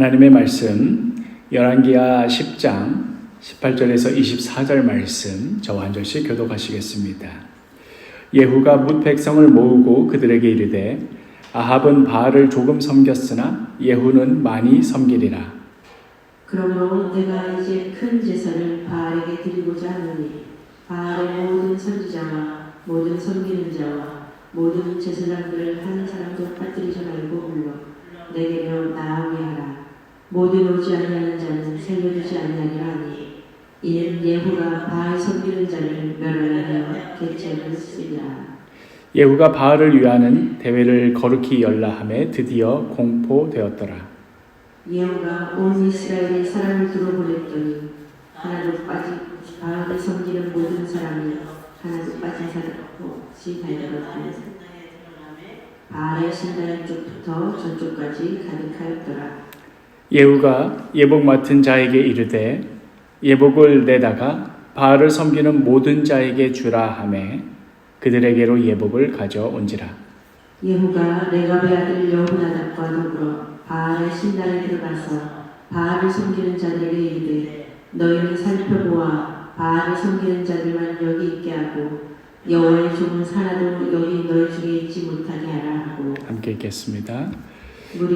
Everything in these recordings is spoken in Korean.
하나님의 말씀 열왕기하 10장 18절에서 24절 말씀 저와 한 절씩 교독하시겠습니다. 예후가 뭇 백성을 모으고 그들에게 이르되 아합은 바알을 조금 섬겼으나 예후는 많이 섬기리라. 그러므로 내가 이제 큰 제사를 바알에게 드리고자 하노니 바알의 모든 선지자와 모든 섬기는 자와 모든 제사장들을 한 사람도 빠뜨리지 말고 불러 내게로 나오게 하라. 모든 오지 아니하는 자는 살려주지 아니하리라 하니 이는 예후가 바알 섬기는 자를 멸하려 계책을 쓰리라. 예후가 바알을 위하는 대회를 거룩히 열라함에 드디어 공포되었더라. 예후가 온 이스라엘의 사람을 들어보냈더니 하나도 빠진 바알을 섬기는 모든 사람이 하나도 빠진 사람 없이 달려들었고 바알의 신당 쪽부터 저쪽까지 가득하였더라. 예후가 예복 맡은 자에게 이르되 예복을 내다가 바알을 섬기는 모든 자에게 주라 하매 그들에게로 예복을 가져온지라. 예후가 레갑의 아들 여호나답과 더불어 바알의 신당에 들어가서 바알을 섬기는 자들에게 이르되 너희는 살펴보아 바알을 섬기는 자들만 여기 있게 하고 여호와의 종은 하나도 여기 너희 중에 있지 못하게 하라 하고. 함께 읽겠습니다.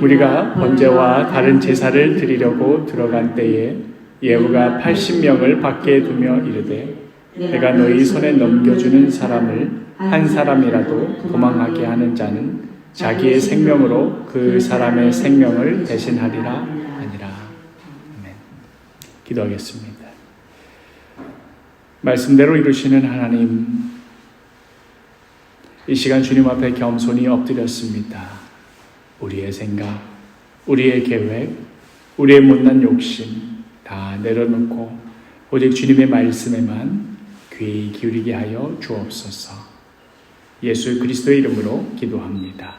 우리가 번제와 다른 제사를 드리려고 들어간 때에 예후가 80명을 밖에 두며 이르되 내가 너희 손에 넘겨주는 사람을 한 사람이라도 도망하게 하는 자는 자기의 생명으로 그 사람의 생명을 대신하리라 하니라. 아멘. 기도하겠습니다. 말씀대로 이루시는 하나님, 이 시간 주님 앞에 겸손히 엎드렸습니다. 우리의 생각, 우리의 계획, 우리의 못난 욕심 다 내려놓고 오직 주님의 말씀에만 귀 기울이게 하여 주옵소서. 예수 그리스도의 이름으로 기도합니다.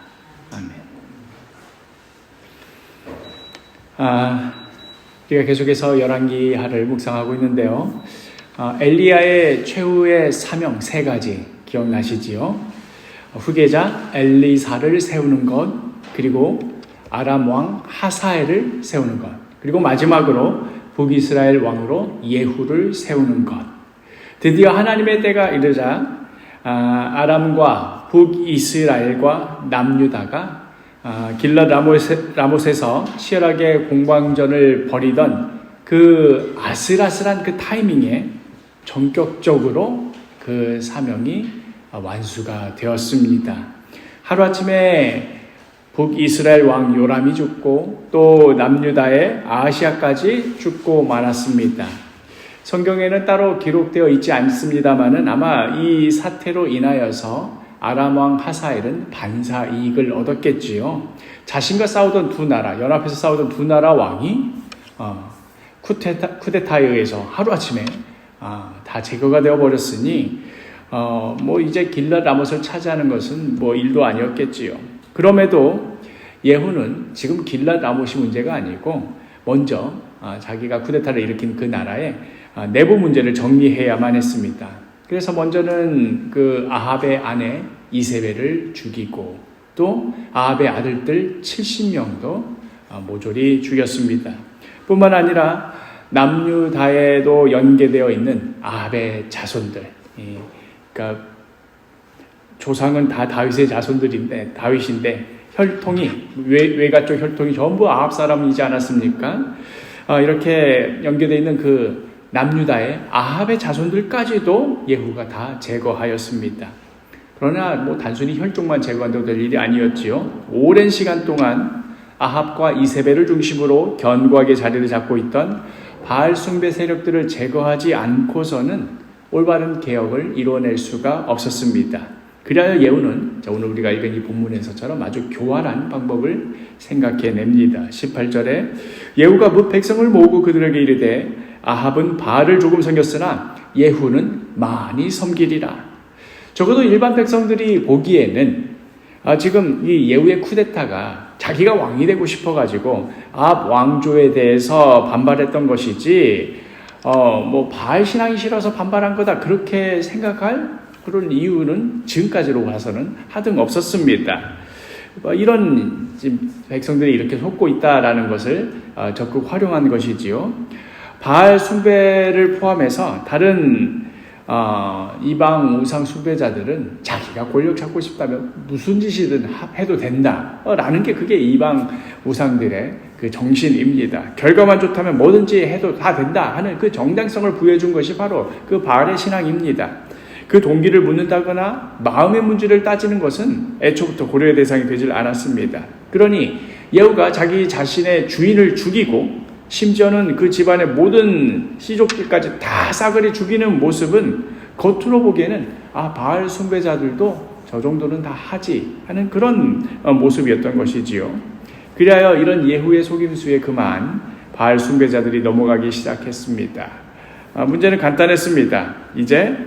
아멘. 우리가 계속해서 열왕기하를 묵상하고 있는데요. 엘리야의 최후의 사명 3가지 기억나시지요? 후계자 엘리사를 세우는 것, 그리고 아람 왕 하사엘을 세우는 것, 그리고 마지막으로 북이스라엘 왕으로 예후를 세우는 것. 드디어 하나님의 때가 이르자 아람과 북이스라엘과 남유다가 길랏 라못에서 치열하게 공방전을 벌이던 그 아슬아슬한 그 타이밍에 전격적으로 그 사명이 완수가 되었습니다. 하루아침에 북이스라엘 왕 요람이 죽고 또 남유다의 아하시아까지 죽고 말았습니다. 성경에는 따로 기록되어 있지 않습니다만은 아마 이 사태로 인하여서 아람 왕 하사엘은 반사 이익을 얻었겠지요. 자신과 싸우던 두 나라, 연합해서 싸우던 두 나라 왕이 쿠데타에 의해서 하루아침에 다 제거가 되어 버렸으니 이제 길랏 라못을 차지하는 것은 일도 아니었겠지요. 그럼에도 예후는 지금 길랏 라못이 문제가 아니고 먼저 자기가 쿠데타를 일으킨 그 나라의 내부 문제를 정리해야만 했습니다. 그래서 먼저는 그 아합의 아내 이세벨을 죽이고 또 아합의 아들들 70명도 모조리 죽였습니다. 뿐만 아니라 남유다에도 연계되어 있는 아합의 자손들, 그러니까 조상은 다 다윗의 자손들인데 다윗인데 혈통이 외가 쪽 혈통이 전부 아합 사람이지 않았습니까? 이렇게 연계되어 있는 그 남유다의 아합의 자손들까지도 예후가 다 제거하였습니다. 그러나 단순히 혈통만 제거한다고 될 일이 아니었지요. 오랜 시간 동안 아합과 이세벨을 중심으로 견고하게 자리를 잡고 있던 바알 숭배 세력들을 제거하지 않고서는 올바른 개혁을 이루어낼 수가 없었습니다. 그리하여 예후는 오늘 우리가 읽은 이 본문에서처럼 아주 교활한 방법을 생각해냅니다. 18절에 예후가 뭇 백성을 모으고 그들에게 이르되 아합은 바알을 조금 섬겼으나 예후는 많이 섬기리라. 적어도 일반 백성들이 보기에는 지금 이 예후의 쿠데타가 자기가 왕이 되고 싶어가지고 아합 왕조에 대해서 반발했던 것이지 바알 신앙이 싫어서 반발한 거다 그렇게 생각할 그런 이유는 지금까지로 봐서는 하등 없었습니다. 이런 지금 백성들이 이렇게 속고 있다라는 것을 적극 활용한 것이지요. 바알 숭배를 포함해서 다른 이방 우상 숭배자들은 자기가 권력 잡고 싶다면 무슨 짓이든 해도 된다라는 게 그게 이방 우상들의 그 정신입니다. 결과만 좋다면 뭐든지 해도 다 된다 하는 그 정당성을 부여준 것이 바로 그 바알의 신앙입니다. 그 동기를 묻는다거나 마음의 문제를 따지는 것은 애초부터 고려의 대상이 되질 않았습니다. 그러니 예후가 자기 자신의 주인을 죽이고 심지어는 그 집안의 모든 시족들까지 다 싸그리 죽이는 모습은 겉으로 보기에는 바알 숭배자들도 저 정도는 다 하지 하는 그런 모습이었던 것이지요. 그리하여 이런 예후의 속임수에 그만 바알 숭배자들이 넘어가기 시작했습니다. 문제는 간단했습니다. 이제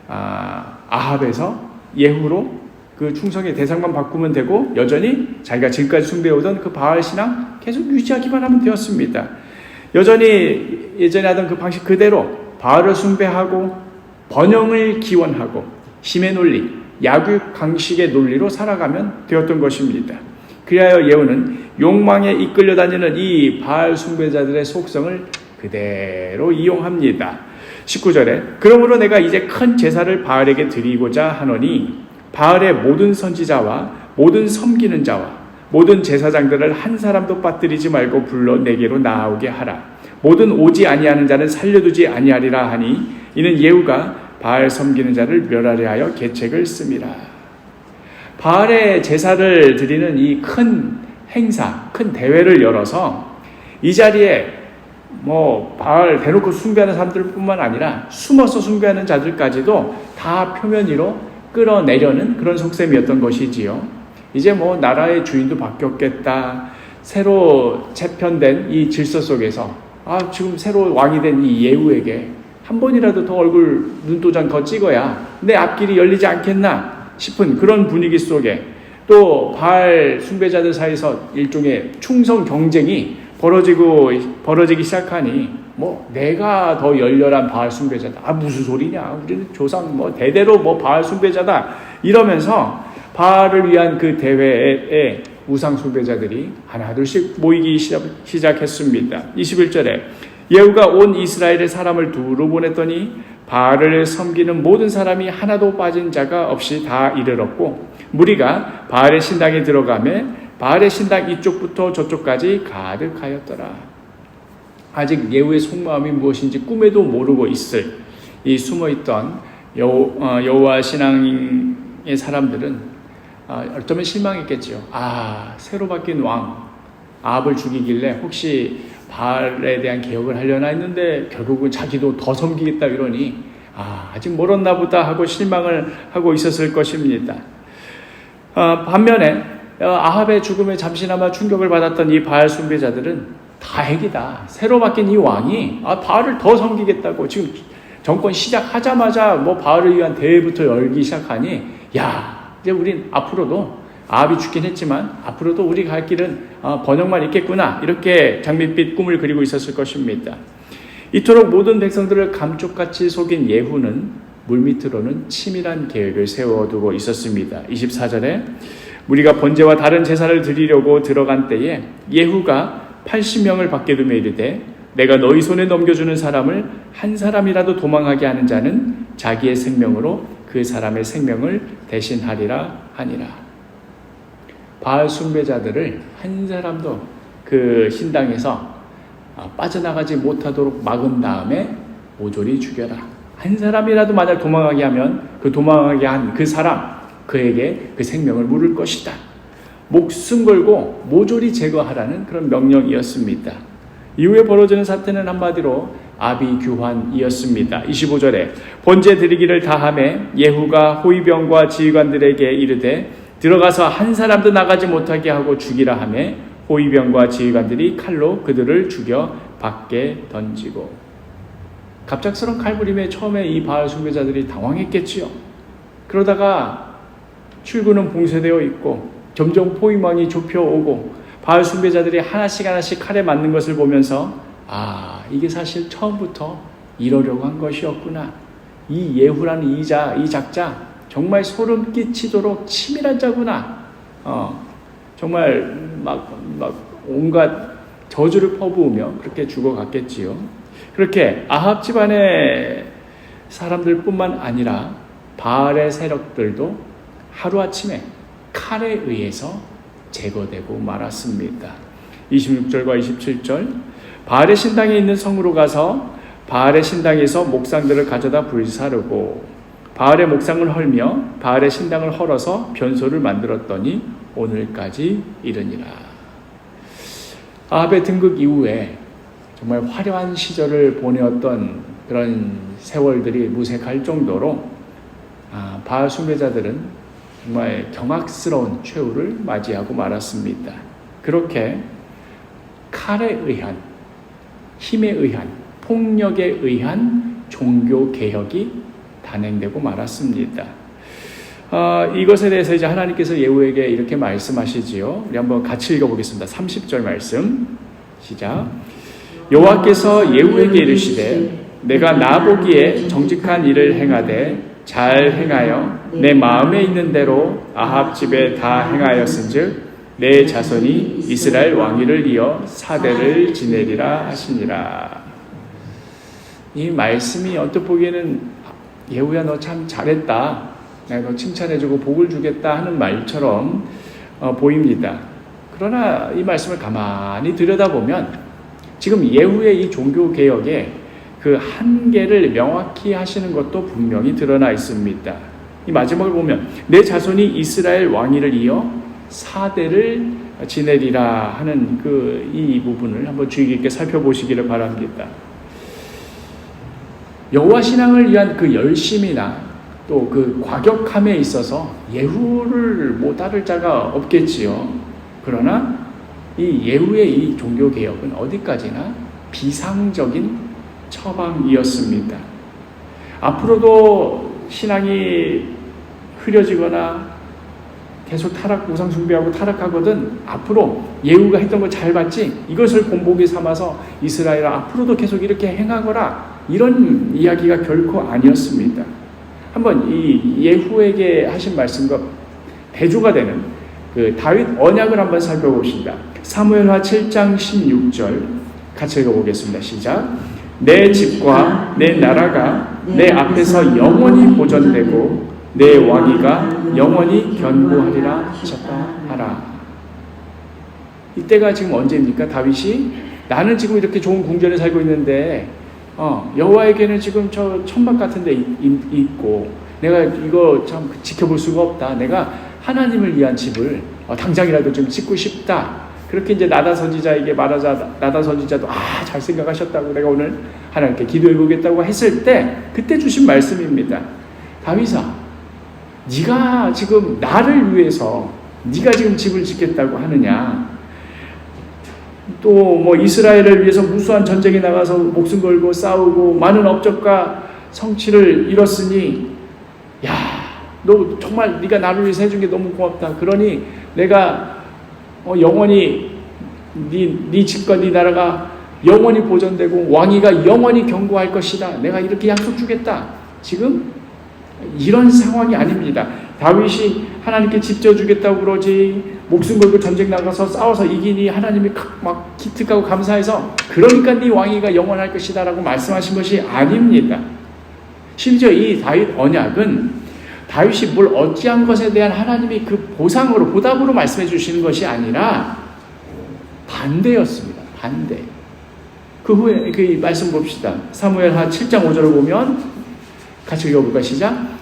아합에서 예후로 그 충성의 대상만 바꾸면 되고 여전히 자기가 지금까지 숭배해오던 그 바알 신앙 계속 유지하기만 하면 되었습니다. 여전히 예전에 하던 그 방식 그대로 바알을 숭배하고 번영을 기원하고 힘의 논리, 약육 강식의 논리로 살아가면 되었던 것입니다. 그리하여 예후는 욕망에 이끌려 다니는 이 바알 숭배자들의 속성을 그대로 이용합니다. 19절에 그러므로 내가 이제 큰 제사를 바알에게 드리고자 하노니 바알의 모든 선지자와 모든 섬기는 자와 모든 제사장들을 한 사람도 빠뜨리지 말고 불러 내게로 나오게 하라. 모든 오지 아니하는 자는 살려두지 아니하리라 하니 이는 예후가 바알 섬기는 자를 멸하려 하여 계책을 씁니다. 바알의 제사를 드리는 이 큰 행사, 큰 대회를 열어서 이 자리에 바알 대놓고 숭배하는 사람들뿐만 아니라 숨어서 숭배하는 자들까지도 다 표면 위로 끌어내려는 그런 속셈이었던 것이지요. 이제 나라의 주인도 바뀌었겠다. 새로 재편된 이 질서 속에서 지금 새로 왕이 된 이 예후에게 한 번이라도 더 얼굴 눈도장 더 찍어야 내 앞길이 열리지 않겠나 싶은 그런 분위기 속에 또 바알 숭배자들 사이에서 일종의 충성 경쟁이 벌어지기 시작하니 내가 더 열렬한 바알 숭배자다. 무슨 소리냐. 우리는 조상 대대로 바알 숭배자다. 이러면서 바알을 위한 그 대회에 우상 숭배자들이 하나둘씩 모이기 시작했습니다. 21절에 예후가 온 이스라엘의 사람을 두루 보냈더니 바알을 섬기는 모든 사람이 하나도 빠진 자가 없이 다 이르렀고 무리가 바알의 신당에 들어가매 바알의 신당 이쪽부터 저쪽까지 가득하였더라. 아직 예후의 속마음이 무엇인지 꿈에도 모르고 있을 이 숨어있던 여호와 신앙의 사람들은 어쩌면 실망했겠지요. 새로 바뀐 왕 아합을 죽이길래 혹시 바알에 대한 개혁을 하려나 했는데 결국은 자기도 더 섬기겠다 이러니 아직 멀었나 보다 하고 실망을 하고 있었을 것입니다. 반면에 아합의 죽음에 잠시나마 충격을 받았던 이 바알 숭배자들은 다행이다. 새로 바뀐 이 왕이 바알을 더 섬기겠다고 지금 정권 시작하자마자 바알을 위한 대회부터 열기 시작하니 이제 우린 앞으로도 아합이 죽긴 했지만 앞으로도 우리 갈 길은 번영만 있겠구나 이렇게 장밋빛 꿈을 그리고 있었을 것입니다. 이토록 모든 백성들을 감쪽같이 속인 예후는 물밑으로는 치밀한 계획을 세워두고 있었습니다. 24절에 무리가 번제와 다른 제사를 드리려고 들어간 때에 예후가 80명을 밖에 두며 이르되 내가 너희 손에 넘겨주는 사람을 한 사람이라도 도망하게 하는 자는 자기의 생명으로 그 사람의 생명을 대신하리라 하니라. 바알 숭배자들을 한 사람도 그 신당에서 빠져나가지 못하도록 막은 다음에 모조리 죽여라. 한 사람이라도 만약 도망하게 하면 그 도망하게 한 그 사람 그에게 그 생명을 물을 것이다. 목숨 걸고 모조리 제거하라는 그런 명령이었습니다. 이후에 벌어지는 사태는 한마디로 아비규환이었습니다. 25절에 번제 드리기를 다하매 예후가 호위병과 지휘관들에게 이르되 들어가서 한 사람도 나가지 못하게 하고 죽이라 하매 호위병과 지휘관들이 칼로 그들을 죽여 밖에 던지고. 갑작스런 칼부림에 처음에 이 바알 숭배자들이 당황했겠지요. 그러다가 출구는 봉쇄되어 있고 점점 포위망이 좁혀오고 바알 숭배자들이 하나씩 칼에 맞는 것을 보면서 이게 사실 처음부터 이러려고 한 것이었구나. 이 예후라는 이 작자 정말 소름 끼치도록 치밀한 자구나. 정말 막 온갖 저주를 퍼부으며 그렇게 죽어갔겠지요. 그렇게 아합 집안의 사람들뿐만 아니라 바알의 세력들도 하루아침에 칼에 의해서 제거되고 말았습니다. 26절과 27절, 바알의 신당에 있는 성으로 가서 바알의 신당에서 목상들을 가져다 불사르고 바알의 목상을 헐며 바알의 신당을 헐어서 변소를 만들었더니 오늘까지 이르니라. 아합의 등극 이후에 정말 화려한 시절을 보내었던 그런 세월들이 무색할 정도로 바알 숭배자들은 정말 경악스러운 최후를 맞이하고 말았습니다. 그렇게 칼에 의한, 힘에 의한, 폭력에 의한 종교개혁이 단행되고 말았습니다. 이것에 대해서 이제 하나님께서 예후에게 이렇게 말씀하시지요. 우리 한번 같이 읽어보겠습니다. 30절 말씀 시작. 여호와께서 예후에게 이르시되 내가 나보기에 정직한 일을 행하되 잘 행하여 내 마음에 있는 대로 아합 집에 다 행하였은즉 내 자손이 이스라엘 왕위를 이어 사대를 지내리라 하시니라. 이 말씀이 언뜻 보기에는 예후야 너 참 잘했다, 내가 너 칭찬해주고 복을 주겠다 하는 말처럼 보입니다. 그러나 이 말씀을 가만히 들여다보면 지금 예후의 이 종교개혁에 그 한계를 명확히 하시는 것도 분명히 드러나 있습니다. 이 마지막을 보면 내 자손이 이스라엘 왕위를 이어 사대를 지내리라 하는 이 부분을 한번 주의 깊게 살펴보시기를 바랍니다. 여호와 신앙을 위한 그 열심이나 또 그 과격함에 있어서 예후를 못 따를 자가 없겠지요. 그러나 이 예후의 이 종교개혁은 어디까지나 비상적인 처방이었습니다. 앞으로도 신앙이 흐려지거나 계속 우상 숭배하고 타락하거든 앞으로 예후가 했던 거 잘 봤지? 이것을 본보기 삼아서 이스라엘아 앞으로도 계속 이렇게 행하거라, 이런 이야기가 결코 아니었습니다. 한번 이 예후에게 하신 말씀과 대조가 되는 그 다윗 언약을 한번 살펴봅시다. 사무엘하 7장 16절 같이 읽어보겠습니다. 시작. 내 집과 내 나라가 내 앞에서 영원히 보존되고 내 왕위가 영원히 견고하리라 하셨다 하라. 이때가 지금 언제입니까? 다윗이 나는 지금 이렇게 좋은 궁전에 살고 있는데 여호와에게는 지금 저 천막 같은 데 있고 내가 이거 참 지켜볼 수가 없다. 내가 하나님을 위한 집을 당장이라도 좀 짓고 싶다. 그렇게 이제 나단 선지자에게 말하자 나단 선지자도 잘 생각하셨다고 내가 오늘 하나님께 기도해 보겠다고 했을 때 그때 주신 말씀입니다. 다윗아, 네가 지금 나를 위해서 네가 지금 집을 짓겠다고 하느냐? 또 뭐 이스라엘을 위해서 무수한 전쟁에 나가서 목숨 걸고 싸우고 많은 업적과 성취를 이뤘으니 야, 너 정말 네가 나를 위해서 해준 게 너무 고맙다. 그러니 내가 영원히 네 집과 네 나라가 영원히 보존되고 왕위가 영원히 견고할 것이다. 내가 이렇게 약속 주겠다. 지금 이런 상황이 아닙니다. 다윗이 하나님께 집 지어주겠다고 그러지, 목숨 걸고 전쟁 나가서 싸워서 이기니 하나님이 막 기특하고 감사해서 그러니까 네 왕위가 영원할 것이다 라고 말씀하신 것이 아닙니다. 심지어 이 다윗 언약은 다윗이 뭘 어찌한 것에 대한 하나님이 그 보상으로 보답으로 말씀해 주시는 것이 아니라 반대였습니다. 반대. 그 후에 그 말씀 봅시다. 사무엘하 7장 5절을 보면 같이 읽어볼까? 시작.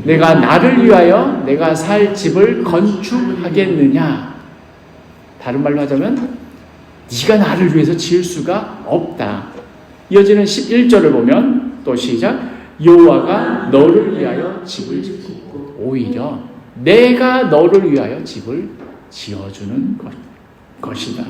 내가 나를 위하여 내가 살 집을 건축하겠느냐? 다른 말로 하자면 네가 나를 위해서 지을 수가 없다. 이어지는 11절을 보면 또 시작. 여호와가 너를 위하여 집을 짓고 오히려 내가 너를 위하여 집을 지어주는 것이다.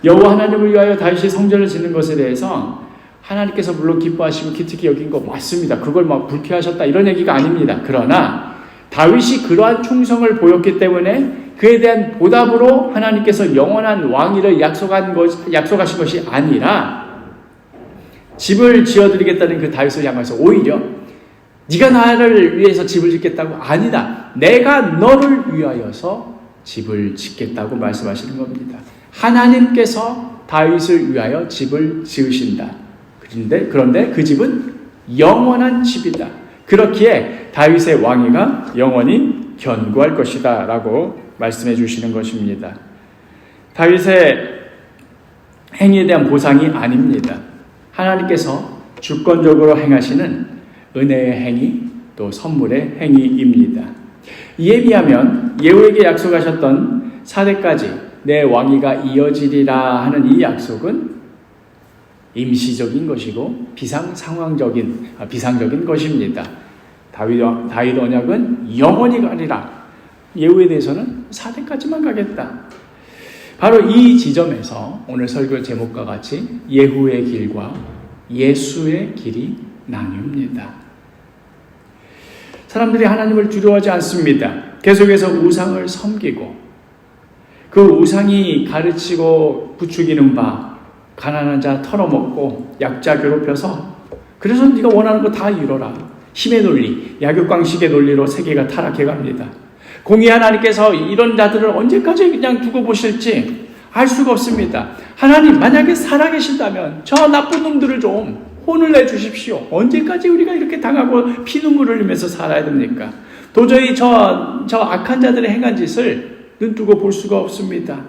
여호와 하나님을 위하여 다윗이 성전을 짓는 것에 대해서 하나님께서 물론 기뻐하시고 기특히 여긴 거 맞습니다. 그걸 막 불쾌하셨다 이런 얘기가 아닙니다. 그러나 다윗이 그러한 충성을 보였기 때문에 그에 대한 보답으로 하나님께서 영원한 왕위를 약속하신 것이 아니라 집을 지어드리겠다는 그 다윗을 향해서 오히려 네가 나를 위해서 집을 짓겠다고 아니다. 내가 너를 위하여서 집을 짓겠다고 말씀하시는 겁니다. 하나님께서 다윗을 위하여 집을 지으신다. 그런데 그 집은 영원한 집이다. 그렇기에 다윗의 왕위가 영원히 견고할 것이다 라고 말씀해 주시는 것입니다. 다윗의 행위에 대한 보상이 아닙니다. 하나님께서 주권적으로 행하시는 은혜의 행위, 또 선물의 행위입니다. 이에 비하면 예후에게 약속하셨던 4대까지 내 왕위가 이어지리라 하는 이 약속은 임시적인 것이고 비상적인 것입니다. 다윗 언약은 영원히 가리라. 예후에 대해서는 4대까지만 가겠다. 바로 이 지점에서 오늘 설교 제목과 같이 예후의 길과 예수의 길이 나뉩니다. 사람들이 하나님을 두려워하지 않습니다. 계속해서 우상을 섬기고 그 우상이 가르치고 부추기는 바 가난한 자 털어먹고 약자 괴롭혀서 그래서 네가 원하는 거 다 이뤄라. 힘의 논리, 약육강식의 논리로 세계가 타락해갑니다. 공의 하나님께서 이런 자들을 언제까지 그냥 두고 보실지 알 수가 없습니다. 하나님 만약에 살아계신다면 저 나쁜 놈들을 좀 혼을 내주십시오. 언제까지 우리가 이렇게 당하고 피눈물을 흘리면서 살아야 됩니까? 도저히 저 악한 자들의 행한 짓을 눈뜨고 볼 수가 없습니다.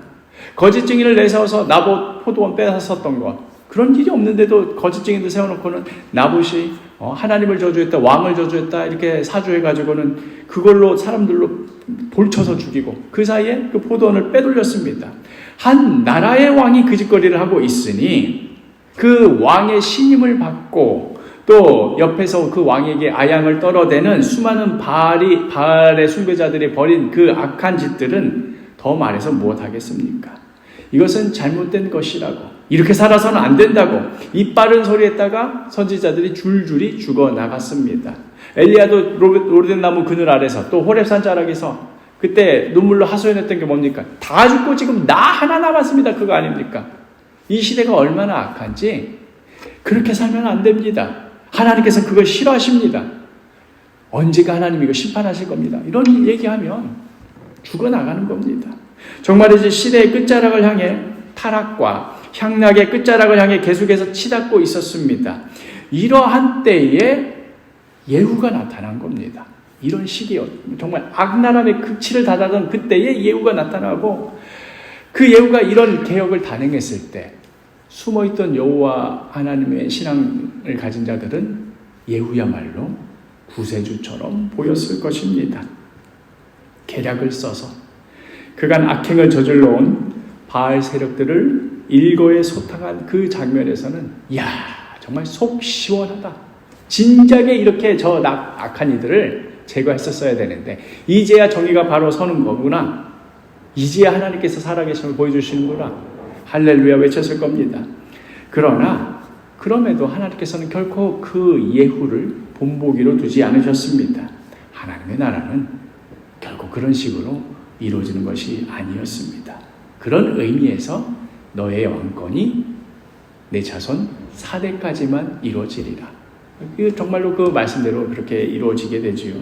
거짓 증인을 내세워서 나봇 포도원 빼앗았던 것, 그런 일이 없는데도 거짓 증인들 세워놓고는 나봇이 하나님을 저주했다, 왕을 저주했다 이렇게 사주해가지고는 그걸로 사람들로 돌쳐서 죽이고 그 사이에 그 포도원을 빼돌렸습니다. 한 나라의 왕이 그 짓거리를 하고 있으니 그 왕의 신임을 받고 또 옆에서 그 왕에게 아양을 떨어대는 수많은 바알의 숭배자들이 벌인 그 악한 짓들은 더 말해서 무엇하겠습니까? 이것은 잘못된 것이라고, 이렇게 살아서는 안 된다고 이 빠른 소리 했다가 선지자들이 줄줄이 죽어나갔습니다. 엘리야도 로뎀나무 그늘 아래서 또 호렙산 자락에서 그때 눈물로 하소연했던 게 뭡니까? 다 죽고 지금 나 하나 남았습니다. 그거 아닙니까? 이 시대가 얼마나 악한지 그렇게 살면 안 됩니다. 하나님께서는 그걸 싫어하십니다. 언제가 하나님이 이거 심판하실 겁니다. 이런 얘기하면 죽어나가는 겁니다. 정말 이제 시대의 끝자락을 향해 타락과 향락의 끝자락을 향해 계속해서 치닫고 있었습니다. 이러한 때에 예후가 나타난 겁니다. 이런 시기요. 정말 악랄함의 극치를 다다던 그때에 예후가 나타나고 그 예후가 이런 개혁을 단행했을 때 숨어있던 여호와 하나님의 신앙을 가진 자들은 예후야말로 구세주처럼 보였을 것입니다. 계략을 써서 그간 악행을 저질러 온 바알 세력들을 일거에 소탕한 그 장면에서는 이야 정말 속 시원하다. 진작에 이렇게 저 악한 이들을 제거했었어야 되는데 이제야 정의가 바로 서는 거구나. 이제야 하나님께서 살아계심을 보여주시는구나. 할렐루야 외쳤을 겁니다. 그럼에도 하나님께서는 결코 그 예후를 본보기로 두지 않으셨습니다. 하나님의 나라는 결코 그런 식으로 이루어지는 것이 아니었습니다. 그런 의미에서 너의 왕권이 내 자손 4대까지만 이루어지리라. 정말로 그 말씀대로 그렇게 이루어지게 되지요.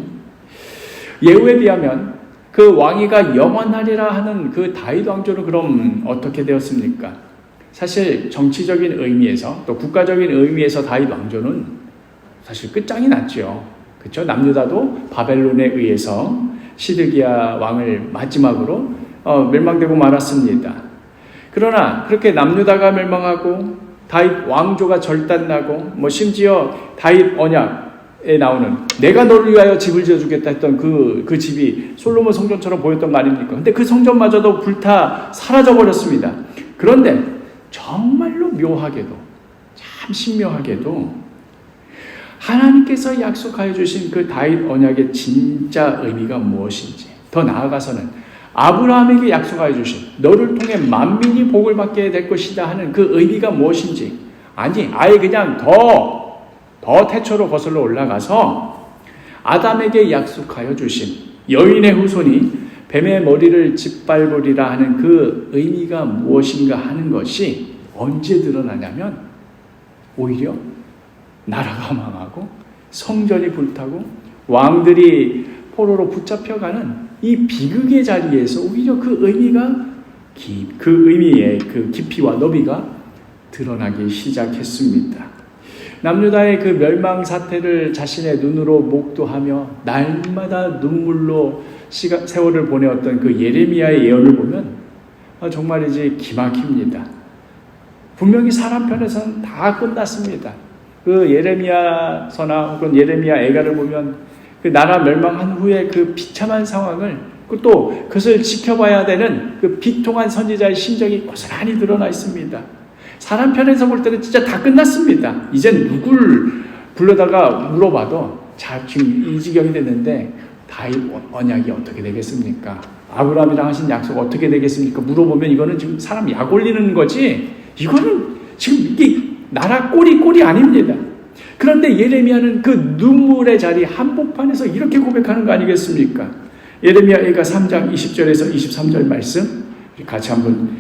예후에 비하면 그 왕위가 영원하리라 하는 그 다윗 왕조는 그럼 어떻게 되었습니까? 사실 정치적인 의미에서 또 국가적인 의미에서 다윗 왕조는 사실 끝장이 났죠. 그렇죠? 남유다도 바벨론에 의해서 시드기야 왕을 마지막으로 멸망되고 말았습니다. 그러나 그렇게 남유다가 멸망하고 다윗 왕조가 절단나고 심지어 다윗 언약에 나오는 내가 너를 위하여 집을 지어주겠다 했던 그 집이 솔로몬 성전처럼 보였던 거 아닙니까? 근데 그 성전마저도 불타 사라져버렸습니다. 그런데 정말로 묘하게도 참 신묘하게도 하나님께서 약속하여 주신 그 다윗 언약의 진짜 의미가 무엇인지, 더 나아가서는 아브라함에게 약속하여 주신 너를 통해 만민이 복을 받게 될 것이다 하는 그 의미가 무엇인지, 아니 아예 그냥 더 태초로 거슬러 올라가서 아담에게 약속하여 주신 여인의 후손이 뱀의 머리를 짓밟으리라 하는 그 의미가 무엇인가 하는 것이 언제 드러나냐면 오히려 나라가 망하고 성전이 불타고 왕들이 포로로 붙잡혀가는 이 비극의 자리에서 오히려 그 의미가 그 의미의 그 깊이와 너비가 드러나기 시작했습니다. 남유다의 그 멸망 사태를 자신의 눈으로 목도하며 날마다 눈물로 세월을 보내었던 그 예레미야의 예언을 보면 정말이지 기막힙니다. 분명히 사람 편에서는 다 끝났습니다. 그 예레미야서나 혹은 예레미야 애가를 보면 그 나라 멸망한 후에 그 비참한 상황을 또 그것을 지켜봐야 되는 그 비통한 선지자의 심정이 고스란히 드러나 있습니다. 사람 편에서 볼 때는 진짜 다 끝났습니다. 이젠 누굴 불러다가 물어봐도 자 지금 이 지경이 됐는데 다윗 언약이 어떻게 되겠습니까? 아브라함이랑 하신 약속 어떻게 되겠습니까? 물어보면 이거는 지금 사람 약 올리는 거지 이거는 지금 이게 나라 꼴이 아닙니다. 그런데 예레미야는 그 눈물의 자리 한복판에서 이렇게 고백하는 거 아니겠습니까? 예레미야 3장 20절에서 23절 말씀 같이 한번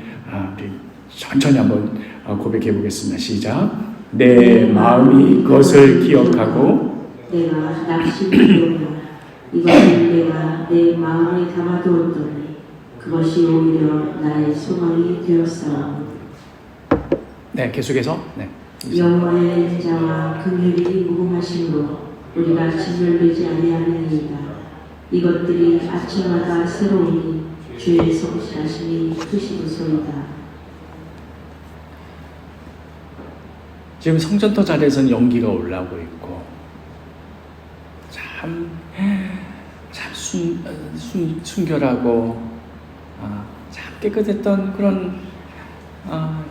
천천히 한번 고백해 보겠습니다. 시작. 내 마음이 그것을 기억하고 내가 낙심되었노라. 이것을 내가 내 마음에 담아두었더니 그것이 오히려 나의 소망이 되었사오니. 네, 계속해서 여호와의 인자와 긍휼이 무궁하심으로 우리가 진멸되지 아니하느니이다. 이것들이 아침마다 새로우니 주의 성실하심이 크시도소이다. 지금 성전터 자리에서는 연기가 올라오고 있고 참 순결하고 참 깨끗했던 그런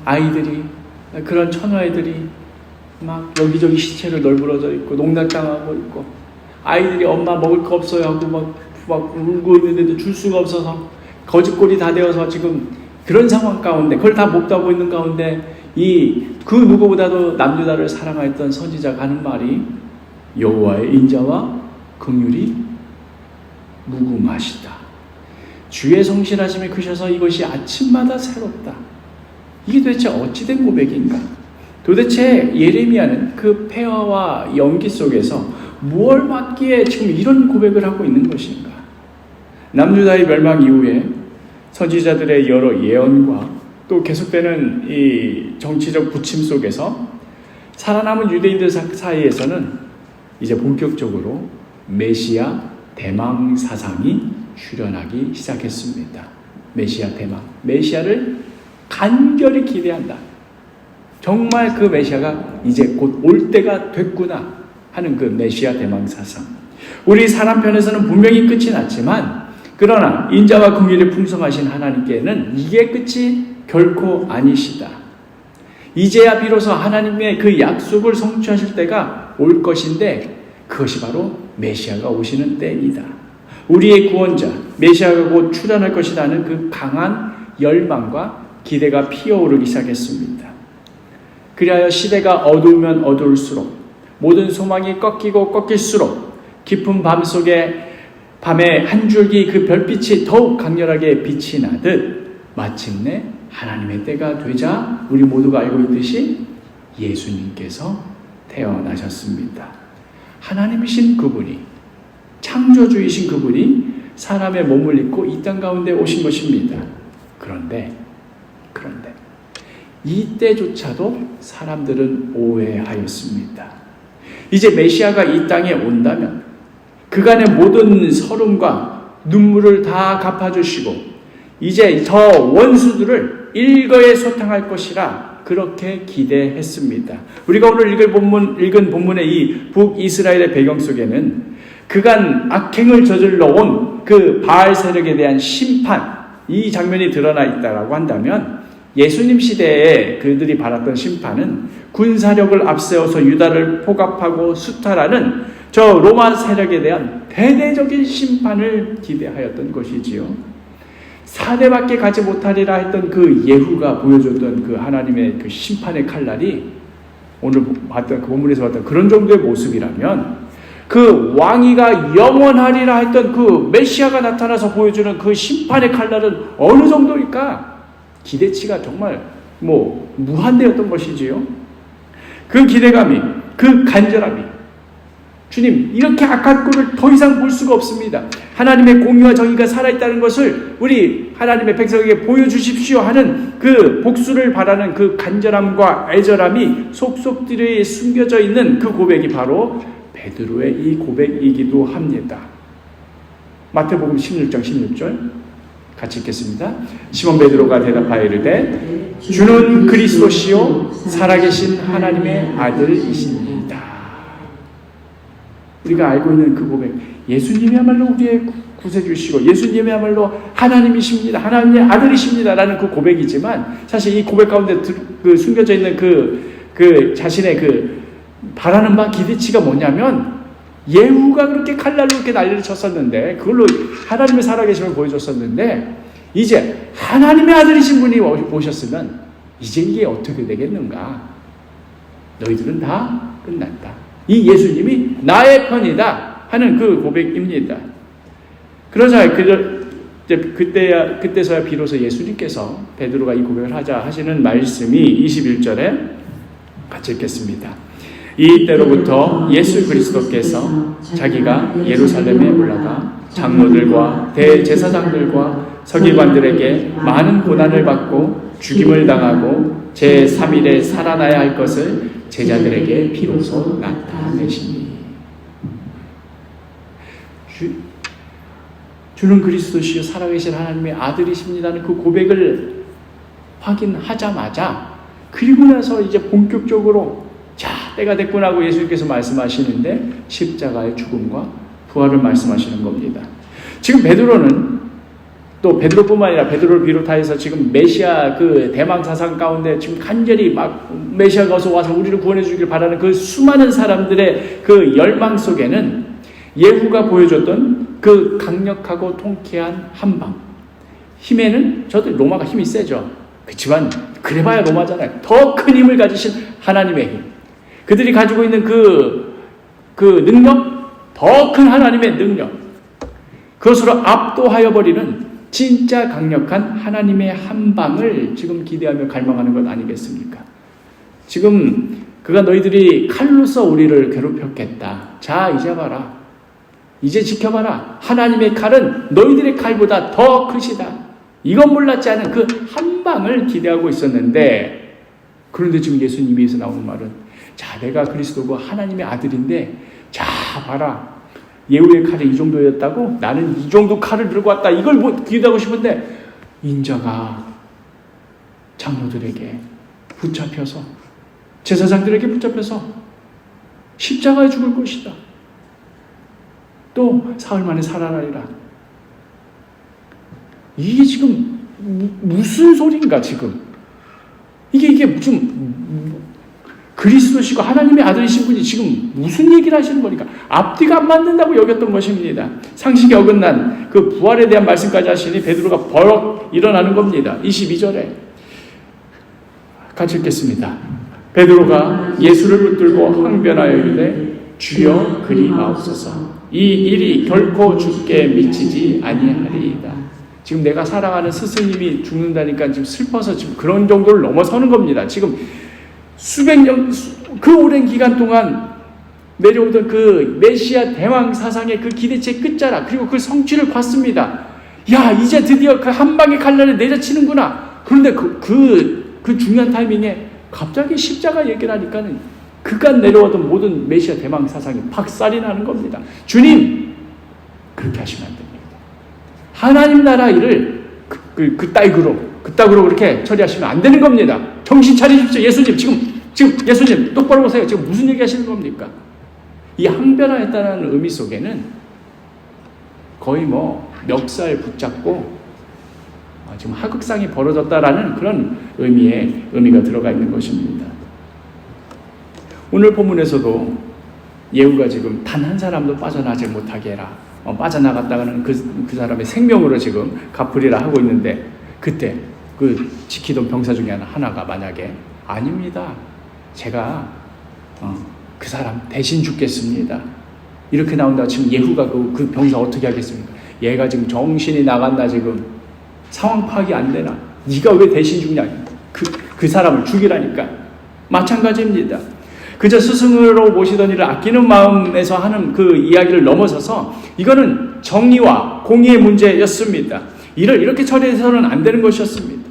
아이들이 그런 처녀아이들이 막 여기저기 시체를 널브러져 있고 농락당하고 있고 아이들이 엄마 먹을 거 없어요 하고 막 울고 있는데도 줄 수가 없어서 거짓골이 다 되어서 지금 그런 상황 가운데 그걸 다 못 하고 있는 가운데 그 누구보다도 남유다를 사랑하였던 선지자가 하는 말이 여호와의 인자와 긍휼이 무궁하시다. 주의 성실하심이 크셔서 이것이 아침마다 새롭다. 이게 도대체 어찌된 고백인가? 도대체 예레미야는 그 폐허와 연기 속에서 무엇을 받기에 지금 이런 고백을 하고 있는 것인가? 남유다의 멸망 이후에 선지자들의 여러 예언과 또 계속되는 이 정치적 부침 속에서 살아남은 유대인들 사이에서는 이제 본격적으로 메시아 대망 사상이 출현하기 시작했습니다. 메시아 대망, 메시아를 간절히 기대한다. 정말 그 메시아가 이제 곧 올 때가 됐구나 하는 그 메시아 대망 사상. 우리 사람 편에서는 분명히 끝이 났지만 그러나 인자와 긍휼이 풍성하신 하나님께는 이게 끝이 결코 아니시다. 이제야 비로소 하나님의 그 약속을 성취하실 때가 올 것인데 그것이 바로 메시아가 오시는 때이다. 우리의 구원자 메시아가 곧 출현할 것이라는 그 강한 열망과 기대가 피어오르기 시작했습니다. 그리하여 시대가 어두우면 어두울수록 모든 소망이 꺾일수록 깊은 밤 속에 밤에 한 줄기 그 별빛이 더욱 강렬하게 빛이 나듯 마침내 하나님의 때가 되자 우리 모두가 알고 있듯이 예수님께서 태어나셨습니다. 하나님이신 그분이, 창조주이신 그분이 사람의 몸을 입고 이 땅 가운데 오신 것입니다. 그런데 이때조차도 사람들은 오해하였습니다. 이제 메시아가 이 땅에 온다면 그간의 모든 서름과 눈물을 다 갚아주시고 이제 저 원수들을 일거에 소탕할 것이라 그렇게 기대했습니다. 우리가 오늘 읽은 본문의 이 북이스라엘의 배경 속에는 그간 악행을 저질러 온 그 바알 세력에 대한 심판, 이 장면이 드러나 있다라고 한다면 예수님 시대에 그들이 받았던 심판은 군사력을 앞세워서 유다를 포갑하고 수탈하는 저 로마 세력에 대한 대대적인 심판을 기대하였던 것이지요. 4대밖에 가지 못하리라 했던 그 예후가 보여줬던 그 하나님의 그 심판의 칼날이 오늘 봤던 그 본문에서 봤던 그런 정도의 모습이라면 그 왕위가 영원하리라 했던 그 메시아가 나타나서 보여주는 그 심판의 칼날은 어느 정도일까? 기대치가 정말 무한대였던 것이지요. 그 기대감이, 그 간절함이 주님, 이렇게 악한 꼴을 더 이상 볼 수가 없습니다. 하나님의 공의와 정의가 살아있다는 것을 우리 하나님의 백성에게 보여주십시오 하는 그 복수를 바라는 그 간절함과 애절함이 속속들이 숨겨져 있는 그 고백이 바로 베드로의 이 고백이기도 합니다. 마태복음 16장 16절 같이 읽겠습니다. 시몬 베드로가 대답하여 이르되 주는 그리스도시요 살아계신 하나님의 아들이십니다. 우리가 알고 있는 그 고백, 예수님이야말로 우리의 구세주시고 예수님이야말로 하나님이십니다. 하나님의 아들이십니다. 라는 그 고백이지만 사실 이 고백 가운데 그 숨겨져 있는 그 자신의 그 바라는 바 기대치가 뭐냐면 예후가 그렇게 칼날로 이렇게 난리를 쳤었는데 그걸로 하나님의 살아계심을 보여줬었는데 이제 하나님의 아들이신 분이 오셨으면 이제 이게 어떻게 되겠는가? 너희들은 다 끝났다. 이 예수님이 나의 편이다 하는 그 고백입니다. 그러자 그때서야 비로소 예수님께서 베드로가 이 고백을 하자 하시는 말씀이 21절에 같이 읽겠습니다. 이때로부터 예수 그리스도께서 자기가 예루살렘에 올라가 장로들과 대제사장들과 서기관들에게 많은 고난을 받고 죽임을 당하고 제3일에 살아나야 할 것을 제자들에게 비로소 나타내시니 주는 그리스도시요 살아계신 하나님의 아들이십니다는 그 고백을 확인하자마자 그리고 나서 이제 본격적으로 자 때가 됐구나 하고 예수님께서 말씀하시는데 십자가의 죽음과 부활을 말씀하시는 겁니다. 지금 베드로는 또 베드로뿐만 아니라 베드로를 비롯하여서 지금 메시아 그 대망 사상 가운데 지금 간절히 막 메시아가 어서 와서 우리를 구원해 주길 바라는 그 수많은 사람들의 그 열망 속에는 예후가 보여줬던 그 강력하고 통쾌한 한방 힘에는 저도 로마가 힘이 세죠. 그렇지만 그래봐야 로마잖아요. 더 큰 힘을 가지신 하나님의 힘, 그들이 가지고 있는 그 능력, 더 큰 하나님의 능력, 그것으로 압도하여 버리는 진짜 강력한 하나님의 한방을 지금 기대하며 갈망하는 것 아니겠습니까? 지금 그가 너희들이 칼로서 우리를 괴롭혔겠다. 자 이제 봐라. 이제 지켜봐라. 하나님의 칼은 너희들의 칼보다 더 크시다. 이건 몰랐지 않은 그 한방을 기대하고 있었는데 그런데 지금 예수님에서 나오는 말은 자 내가 그리스도고 하나님의 아들인데 자 봐라. 예후의 칼이 이 정도였다고? 나는 이 정도 칼을 들고 왔다. 이걸 기대하고 싶은데 인자가 장로들에게 붙잡혀서 제사장들에게 붙잡혀서 십자가에 죽을 것이다. 또 사흘 만에 살아나리라. 이게 지금 무슨 소리인가 지금? 이게 좀 그리스도시고 하나님의 아들이신 분이 지금 무슨 얘기를 하시는 거니까 앞뒤가 안 맞는다고 여겼던 것입니다. 상식이 어긋난 그 부활에 대한 말씀까지 하시니 베드로가 버럭 일어나는 겁니다. 22절에 같이 읽겠습니다. 베드로가 예수를 붙들고 항변하여 이르되 주여 그리 마옵소서. 이 일이 결코 주께 미치지 아니하리이다. 지금 내가 사랑하는 스승님이 죽는다니까 지금 슬퍼서 지금 그런 정도를 넘어서는 겁니다. 지금 수백 년, 그 오랜 기간 동안 내려오던 그 메시아 대왕 사상의 그 기대치의 끝자락, 그리고 그 성취를 봤습니다. 야, 이제 드디어 그 한 방의 칼날을 내려치는구나. 그런데 그 중요한 타이밍에 갑자기 십자가 얘기를 하니까는 그간 내려오던 모든 메시아 대왕 사상이 박살이 나는 겁니다. 주님, 그렇게 하시면 안 됩니다. 하나님 나라 일을 그따구로 그렇게 처리하시면 안 되는 겁니다. 정신 차리십시오. 예수님, 지금 예수님 똑바로 보세요. 지금 무슨 얘기 하시는 겁니까? 이 항변하였다는 의미 속에는 거의 멱살 붙잡고 지금 하극상이 벌어졌다라는 그런 의미가 들어가 있는 것입니다. 오늘 본문에서도 예후가 지금 단 한 사람도 빠져나지 못하게 해라. 빠져나갔다가는 그 사람의 생명으로 지금 갚으리라 하고 있는데 그때 그 지키던 병사 중에 하나가 만약에 아닙니다. 제가 그 사람 대신 죽겠습니다. 이렇게 나온다. 지금 예후가 그 병사 어떻게 하겠습니까? 얘가 지금 정신이 나갔나 지금 상황 파악이 안 되나? 네가 왜 대신 죽냐? 그 사람을 죽이라니까. 마찬가지입니다. 그저 스승으로 모시던 이를 아끼는 마음에서 하는 그 이야기를 넘어서서 이거는 정의와 공의의 문제였습니다. 이를 이렇게 처리해서는 안 되는 것이었습니다.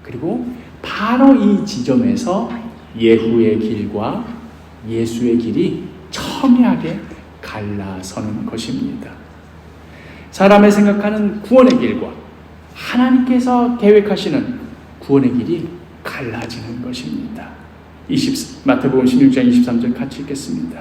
그리고 바로 이 지점에서 예후의 길과 예수의 길이 첨예하게 갈라서는 것입니다. 사람의 생각하는 구원의 길과 하나님께서 계획하시는 구원의 길이 갈라지는 것입니다. 마태복음 16장 23절 같이 읽겠습니다.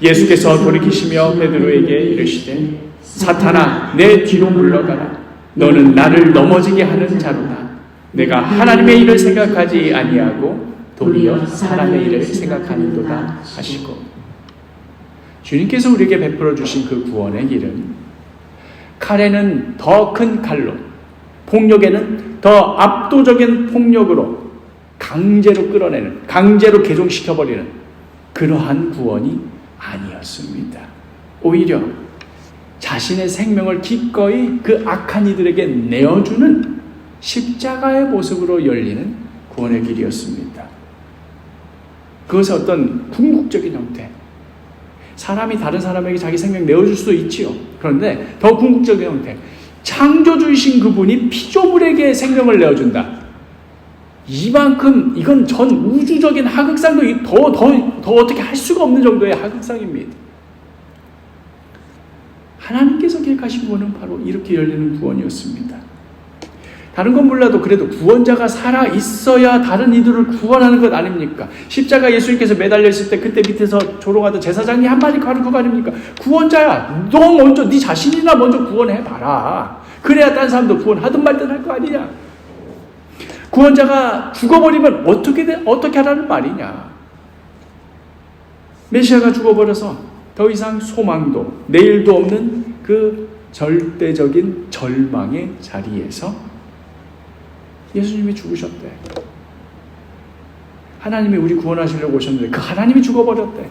예수께서 돌이키시며 베드로에게 이르시되 사탄아 내 뒤로 물러가라. 너는 나를 넘어지게 하는 자로다. 내가 하나님의 일을 생각하지 아니하고 도리어 사람의 일을 생각하는도다 하시고, 주님께서 우리에게 베풀어 주신 그 구원의 길은 칼에는 더 큰 칼로, 폭력에는 더 압도적인 폭력으로 강제로 끌어내는, 강제로 개종시켜버리는 그러한 구원이 아니었습니다. 오히려 자신의 생명을 기꺼이 그 악한 이들에게 내어주는 십자가의 모습으로 열리는 구원의 길이었습니다. 그것은 어떤 궁극적인 형태, 사람이 다른 사람에게 자기 생명 내어줄 수도 있지요. 그런데 더 궁극적인 형태, 창조주이신 그분이 피조물에게 생명을 내어준다. 이건 전 우주적인 하극상도 더 어떻게 할 수가 없는 정도의 하극상입니다. 하나님께서 계획하신 구원은 바로 이렇게 열리는 구원이었습니다. 다른 건 몰라도 그래도 구원자가 살아 있어야 다른 이들을 구원하는 것 아닙니까? 십자가 예수님께서 매달려 있을 때 그때 밑에서 조롱하던 제사장이 한마디 가는 거 아닙니까? 구원자야, 너 먼저 네 자신이나 먼저 구원해 봐라. 그래야 다른 사람도 구원하든 말든 할 거 아니냐? 구원자가 죽어버리면 어떻게 하라는 말이냐? 메시아가 죽어버려서 더 이상 소망도 내일도 없는 그 절대적인 절망의 자리에서 예수님이 죽으셨대. 하나님이 우리 구원하시려고 오셨는데 그 하나님이 죽어버렸대.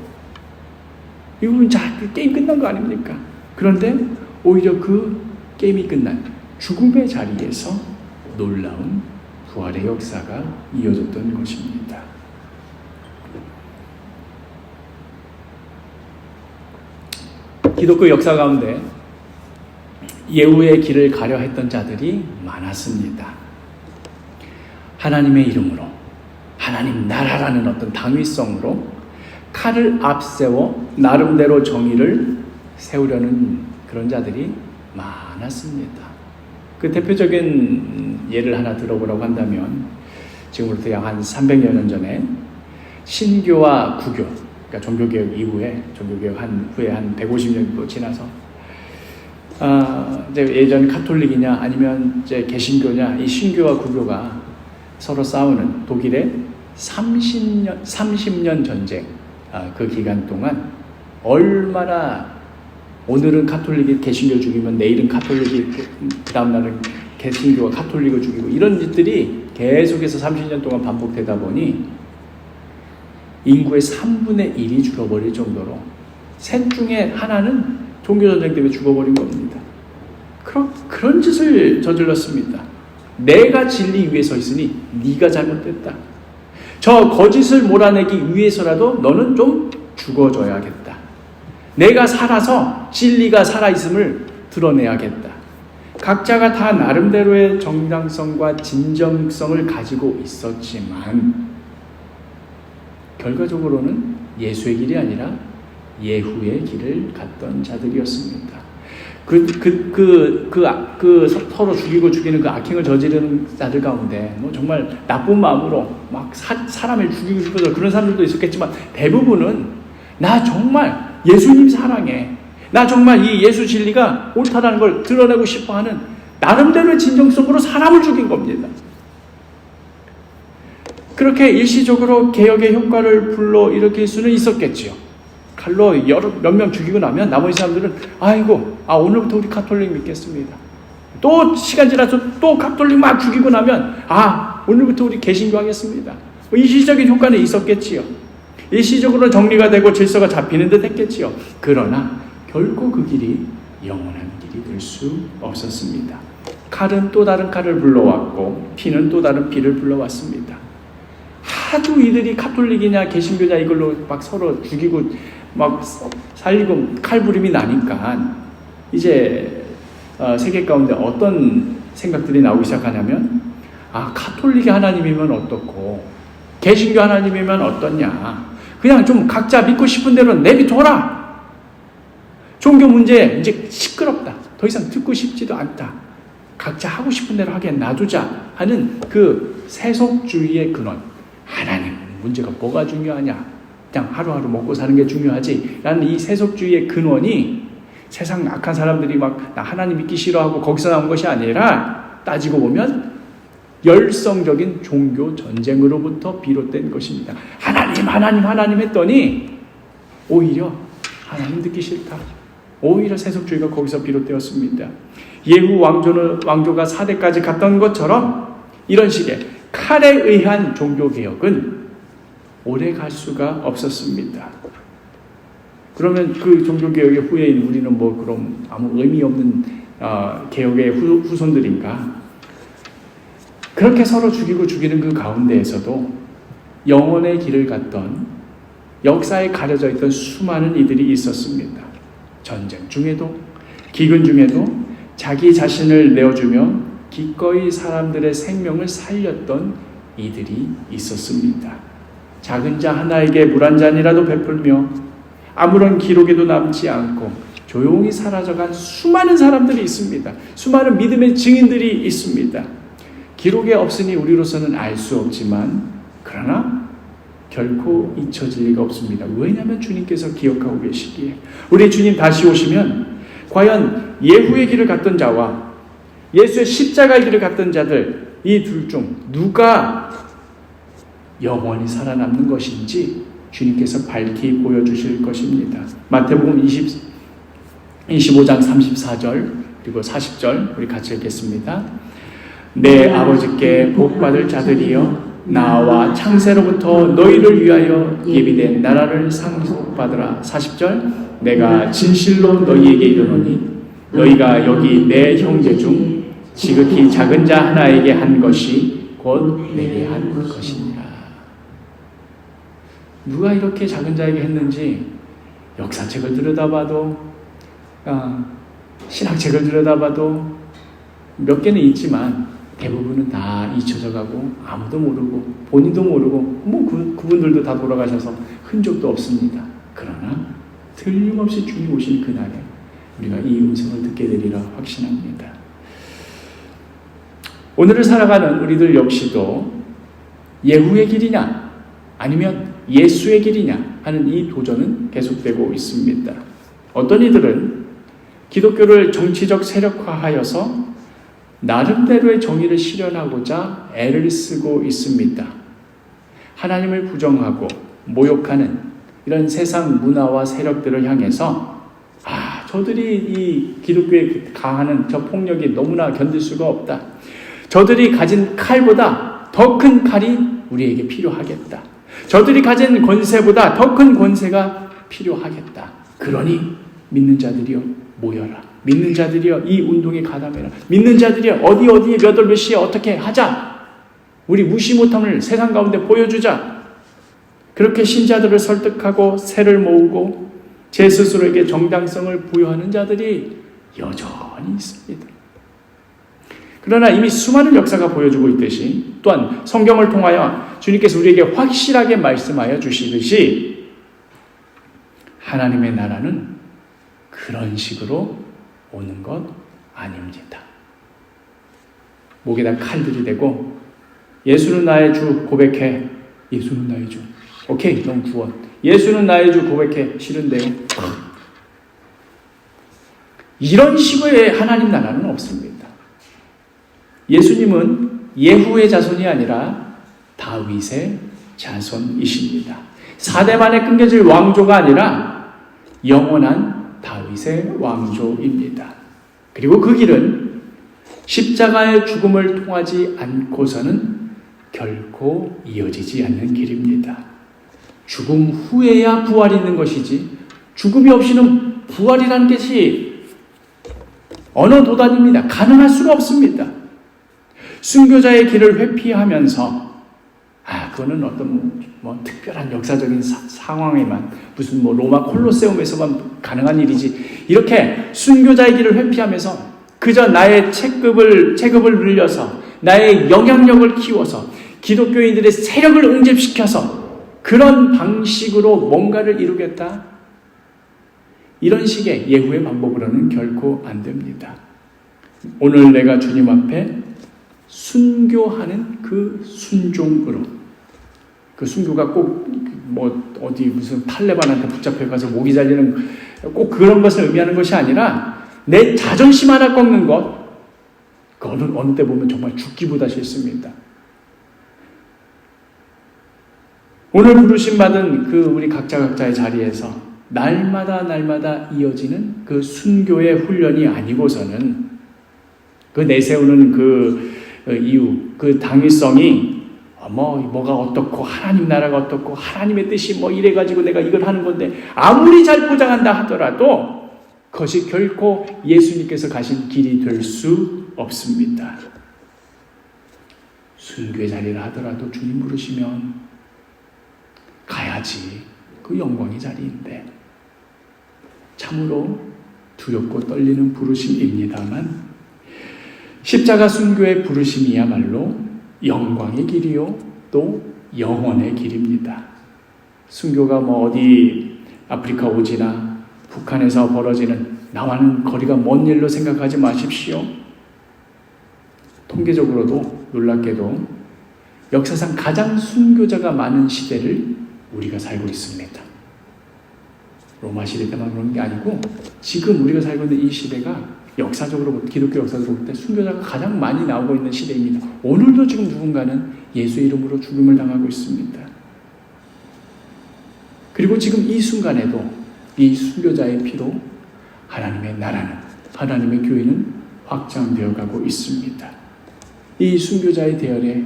이건 그 게임 끝난 거 아닙니까? 그런데 오히려 그 게임이 끝난 죽음의 자리에서 놀라운 부활의 역사가 이어졌던 것입니다. 기독교 역사 가운데 예후의 길을 가려 했던 자들이 많았습니다. 하나님의 이름으로, 하나님 나라라는 어떤 당위성으로 칼을 앞세워 나름대로 정의를 세우려는 그런 자들이 많았습니다. 그 대표적인 예를 하나 들어보라고 한다면, 지금부터 약 한 300여 년 전에 신교와 구교, 그러니까 종교개혁 이후에, 종교개혁 후에 한 150년 지나서 이제 예전 카톨릭이냐 아니면 이제 개신교냐, 이 신교와 구교가 서로 싸우는 독일의 30년 전쟁, 그 기간 동안 얼마나 오늘은 카톨릭이 개신교 죽이면 내일은 카톨릭이, 그 다음 날은 개신교가 카톨릭을 죽이고, 이런 일들이 계속해서 30년 동안 반복되다 보니 인구의 3분의 1이 죽어버릴 정도로 셋 중에 하나는 종교전쟁 때문에 죽어버린 겁니다. 그런 짓을 저질렀습니다. 내가 진리 위에 서 있으니 네가 잘못됐다. 저 거짓을 몰아내기 위해서라도 너는 좀 죽어줘야겠다. 내가 살아서 진리가 살아있음을 드러내야겠다. 각자가 다 나름대로의 정당성과 진정성을 가지고 있었지만 결과적으로는 예수의 길이 아니라 예후의 길을 갔던 자들이었습니다. 서로 죽이고 죽이는 그 악행을 저지르는 자들 가운데 뭐 정말 나쁜 마음으로 막 사람을 죽이고 싶어서 그런 사람들도 있었겠지만, 대부분은 나 정말 예수님 사랑해, 나 정말 이 예수 진리가 옳다라는 걸 드러내고 싶어하는 나름대로의 진정성으로 사람을 죽인 겁니다. 그렇게 일시적으로 개혁의 효과를 불러일으킬 수는 있었겠지요. 칼로 몇 명 죽이고 나면 나머지 사람들은 오늘부터 우리 카톨릭 믿겠습니다. 또 시간 지나서 또 카톨릭 막 죽이고 나면 오늘부터 우리 개신교 하겠습니다. 일시적인 효과는 있었겠지요. 일시적으로 정리가 되고 질서가 잡히는 듯 했겠지요. 그러나 결코 그 길이 영원한 길이 될 수 없었습니다. 칼은 또 다른 칼을 불러왔고 피는 또 다른 피를 불러왔습니다. 하도 이들이 가톨릭이냐 개신교냐 이걸로 막 서로 죽이고 막 살리고 칼부림이 나니까 이제 세계 가운데 어떤 생각들이 나오기 시작하냐면 가톨릭의 하나님이면 어떻고 개신교 하나님이면 어떻냐, 그냥 좀 각자 믿고 싶은 대로 내비둬라. 종교 문제 이제 시끄럽다, 더 이상 듣고 싶지도 않다, 각자 하고 싶은 대로 하게 놔두자 하는 그 세속주의의 근원. 하나님 문제가 뭐가 중요하냐, 그냥 하루하루 먹고 사는 게 중요하지 라는 이 세속주의의 근원이 세상 악한 사람들이 막 나 하나님 믿기 싫어하고 거기서 나온 것이 아니라 따지고 보면 열성적인 종교 전쟁으로부터 비롯된 것입니다. 하나님 했더니 오히려 하나님 듣기 싫다, 오히려 세속주의가 거기서 비롯되었습니다. 예후 왕조가 4대까지 갔던 것처럼 이런 식의 칼에 의한 종교개혁은 오래 갈 수가 없었습니다. 그러면 그 종교개혁의 후예인 우리는 뭐 그럼 아무 의미 없는 개혁의 후손들인가? 그렇게 서로 죽이고 죽이는 그 가운데에서도 영혼의 길을 갔던, 역사에 가려져 있던 수많은 이들이 있었습니다. 전쟁 중에도 기근 중에도 자기 자신을 내어주며 기꺼이 사람들의 생명을 살렸던 이들이 있었습니다. 작은 자 하나에게 물 한 잔이라도 베풀며 아무런 기록에도 남지 않고 조용히 사라져간 수많은 사람들이 있습니다. 수많은 믿음의 증인들이 있습니다. 기록에 없으니 우리로서는 알 수 없지만 그러나 결코 잊혀질 리가 없습니다. 왜냐하면 주님께서 기억하고 계시기에. 우리 주님 다시 오시면 과연 예후의 길을 갔던 자와 예수의 십자가의 길을 갔던 자들, 이 둘 중 누가 영원히 살아남는 것인지 주님께서 밝히 보여주실 것입니다. 마태복음 25장 34절 그리고 40절 우리 같이 읽겠습니다. 내 아버지께 복받을 자들이여, 나와 창세로부터 너희를 위하여 예비된 나라를 상속받으라. 40절, 내가 진실로 너희에게 이르노니 너희가 여기 내 형제 중 지극히 작은 자 하나에게 한 것이 곧 내게 한 것이니라. 누가 이렇게 작은 자에게 했는지 역사책을 들여다봐도 신학책을 들여다봐도 몇 개는 있지만 대부분은 다 잊혀져 가고 아무도 모르고 본인도 모르고 뭐 그분들도 다 돌아가셔서 흔적도 없습니다. 그러나 틀림없이 주님 오신 그날에 우리가 이 음성을 듣게 되리라 확신합니다. 오늘을 살아가는 우리들 역시도 예후의 길이냐 아니면 예수의 길이냐 하는 이 도전은 계속되고 있습니다. 어떤 이들은 기독교를 정치적 세력화하여서 나름대로의 정의를 실현하고자 애를 쓰고 있습니다. 하나님을 부정하고 모욕하는 이런 세상 문화와 세력들을 향해서 저들이 이 기독교에 가하는 저 폭력이 너무나 견딜 수가 없다. 저들이 가진 칼보다 더 큰 칼이 우리에게 필요하겠다. 저들이 가진 권세보다 더 큰 권세가 필요하겠다. 그러니 믿는 자들이여 모여라. 믿는 자들이여 이 운동에 가담해라. 믿는 자들이여 어디에 몇 월 몇 시에 어떻게 하자. 우리 무시 못함을 세상 가운데 보여주자. 그렇게 신자들을 설득하고 세를 모으고 제 스스로에게 정당성을 부여하는 자들이 여전히 있습니다. 그러나 이미 수많은 역사가 보여주고 있듯이 또한 성경을 통하여 주님께서 우리에게 확실하게 말씀하여 주시듯이 하나님의 나라는 그런 식으로 오는 것 아닙니다. 목에다 칼들이 대고 예수는 나의 주 고백해. 예수는 나의 주. 오케이, 넌 구원. 예수는 나의 주 고백해. 싫은데요. 이런 식의 하나님 나라는 없습니다. 예수님은 예후의 자손이 아니라 다윗의 자손이십니다. 4대 만에 끊겨질 왕조가 아니라 영원한 다윗의 왕조입니다. 그리고 그 길은 십자가의 죽음을 통하지 않고서는 결코 이어지지 않는 길입니다. 죽음 후에야 부활이 있는 것이지 죽음이 없이는 부활이라는 것이 언어 도단입니다. 가능할 수가 없습니다. 순교자의 길을 회피하면서 그거는 어떤 뭐 특별한 역사적인 상황에만 무슨 뭐 로마 콜로세움에서만 가능한 일이지. 이렇게 순교자의 길을 회피하면서 그저 나의 체급을 늘려서 나의 영향력을 키워서 기독교인들의 세력을 응집시켜서 그런 방식으로 뭔가를 이루겠다. 이런 식의 예후의 방법으로는 결코 안 됩니다. 오늘 내가 주님 앞에 순교하는 그 순종으로, 그 순교가 꼭 뭐 어디 무슨 탈레반한테 붙잡혀가서 목이 잘리는 꼭 그런 것을 의미하는 것이 아니라 내 자존심 하나 꺾는 것, 그 어느 때 보면 정말 죽기보다 싫습니다. 오늘 부르심 받은 그 우리 각자의 자리에서 날마다 이어지는 그 순교의 훈련이 아니고서는 그 내세우는 그 이유, 그 당위성이 뭐가 어떻고 하나님 나라가 어떻고 하나님의 뜻이 뭐 이래가지고 내가 이걸 하는 건데 아무리 잘 포장한다 하더라도 그것이 결코 예수님께서 가신 길이 될 수 없습니다. 순교의 자리를 하더라도 주님 부르시면 가야지. 그 영광의 자리인데 참으로 두렵고 떨리는 부르심입니다만 십자가 순교의 부르심이야말로 영광의 길이요 또 영원의 길입니다. 순교가 뭐 어디 아프리카 오지나 북한에서 벌어지는 나와는 거리가 먼 일로 생각하지 마십시오. 통계적으로도 놀랍게도 역사상 가장 순교자가 많은 시대를 우리가 살고 있습니다. 로마 시대 때만 그런 게 아니고 지금 우리가 살고 있는 이 시대가 역사적으로 기독교 역사적으로 볼 때 순교자가 가장 많이 나오고 있는 시대입니다. 오늘도 지금 누군가는 예수의 이름으로 죽임을 당하고 있습니다. 그리고 지금 이 순간에도 이 순교자의 피로 하나님의 나라는, 하나님의 교회는 확장되어 가고 있습니다. 이 순교자의 대열에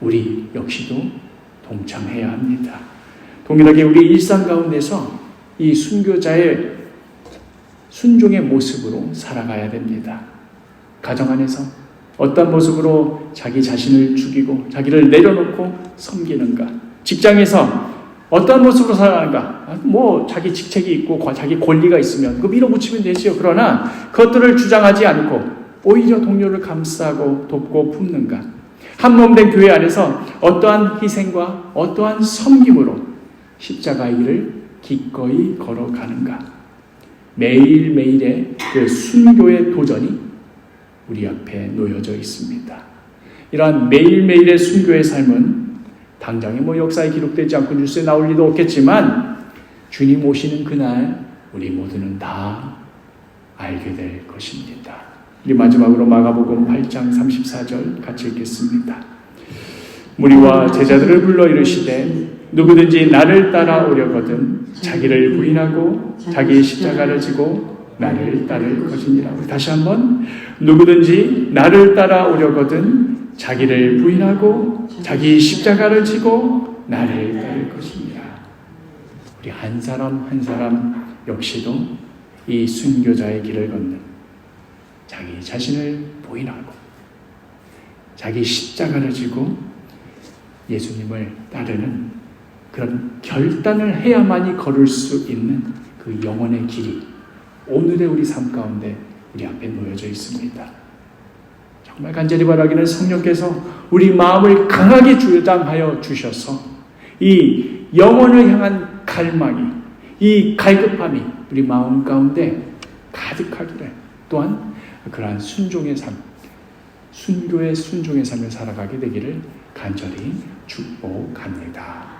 우리 역시도 동참해야 합니다. 동일하게 우리 일상 가운데서 이 순교자의 순종의 모습으로 살아가야 됩니다. 가정 안에서 어떤 모습으로 자기 자신을 죽이고 자기를 내려놓고 섬기는가? 직장에서 어떤 모습으로 살아가는가? 뭐 자기 직책이 있고 자기 권리가 있으면 그 밀어붙이면 되지요. 그러나 그것들을 주장하지 않고 오히려 동료를 감싸고 돕고 품는가? 한 몸 된 교회 안에서 어떠한 희생과 어떠한 섬김으로 십자가의 길을 기꺼이 걸어가는가? 매일매일의 그 순교의 도전이 우리 앞에 놓여져 있습니다. 이러한 매일매일의 순교의 삶은 당장에 뭐 역사에 기록되지 않고 뉴스에 나올 리도 없겠지만 주님 오시는 그날 우리 모두는 다 알게 될 것입니다. 우리 마지막으로 마가복음 8장 34절 같이 읽겠습니다. 무리와 제자들을 불러 이르시되 누구든지 나를 따라오려거든 자기를 부인하고 자기의 십자가를 지고 나를 따를 것이니라. 다시 한번 누구든지 나를 따라오려거든 자기를 부인하고 자기 십자가를 지고 나를 따를 것이니라. 우리 한 사람 한 사람 역시도 이 순교자의 길을 걷는 자기 자신을 부인하고 자기 십자가를 지고 예수님을 따르는 그런 결단을 해야만이 걸을 수 있는 그 영혼의 길이 오늘의 우리 삶 가운데 우리 앞에 놓여져 있습니다. 정말 간절히 바라기는 성령께서 우리 마음을 강하게 주장하여 주셔서 이 영혼을 향한 갈망이, 이 갈급함이 우리 마음 가운데 가득하기를, 또한 그러한 순종의 삶, 순교의 순종의 삶을 살아가게 되기를 간절히 축복합니다.